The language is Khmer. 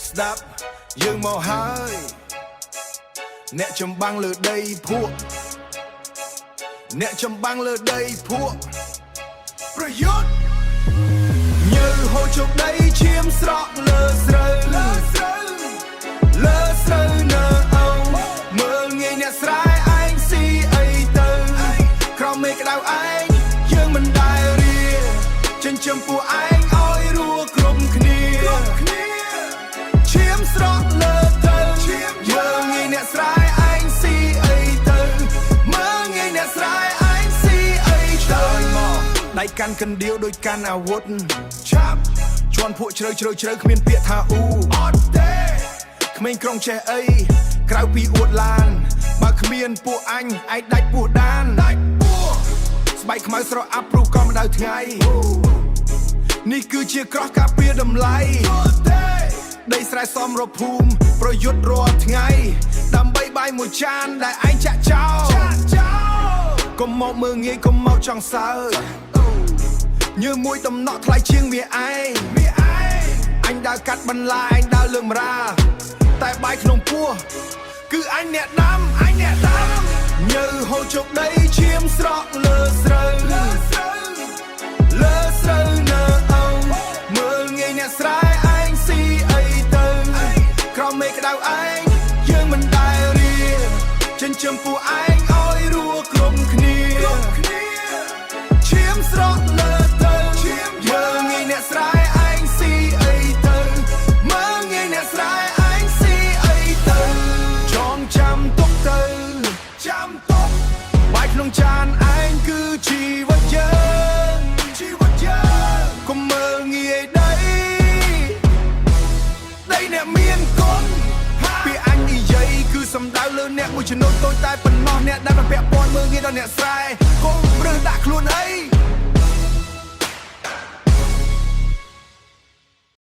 ស្ដាប់យើងមកហើយអ្នកចម្បាំងលើដីភក់អ្នកចម្បាំងលើដីភក់ប្រយុទ្ធញើហូរជោគដីឈាមស្រក់លើស្រូវលើស្រូវនៅអោមើលងាយអ្នកស្រែឯងស៊ីអីទៅក្រោមមេឃក្តៅឯងយើងមិនដែលរៀចិញ្ចឹមពួកឯងឲ្យរੂគ្រប់គ្នាឈាមស្រក់លើទៅយើងងាយអ្នកស្រែឯងស៊ីអីទៅមើលងាយអ្នកស្រែឯងស៊ីអីទៅមកដៃកាន់កណ្ដៀវដូចកាន់អាវុធឆាប់ជន់ពួកជ្រៅគ្មានពាក្យថាអ៊ូអត់ទេក្មេងក្រុងចេះអីក្រៅពីអួតឡានបើគ្មានពួកអញឯងដាច់ពោះដានស្បែកខ្មៅស្រអាប់ព្រោះក៏ម្ដៅថ្ងៃនេះគឺជាក្រោះការពារតម្លៃដីស្រែសមរភូមិប្រយុទ្ធរាល់ថ្ងៃដើម្បីបាយមួយចានដែលឯងចាក់ចោលកុំមកមើងងាយកុំមកចង់សើញើមួយតំណក់ថ្លៃជាងវាឯងអញដើរកាត់បន្លាឯងដើរលើមរាតែបាយក្នុងពោះគឺអញអ្នកដាំញើហូរជោគដីឈាមស្រក់លើស្រូវនៅអោមើលងាយអ្នកស្រែឯងស៊ីអីទៅក្រោមមេឃក្តៅឯងយើងមិនដែលរៀចិញ្ចឹមពួកឯងឲ្យរੂគ្រប់គ្នាឈាមស្រក់លើទៅយើងងាយអ្នកស្រែឯងស៊ីអីទៅមើលងាយអ្នកស្រែឯងស៊ីអីទៅចងចាំទុកទៅបាយក្នុងចានឯងគឺជីវិតយើងកុំមើលងាយដីអ្នកមានគុណពីអញនិយាយគឺសំដៅលើអ្នកមួយចំនួនតូចតែប៉ុណ្ណោះអ្នកដែលពាក់ព័ន្ធមើលងាយដល់អ្នកស្រែ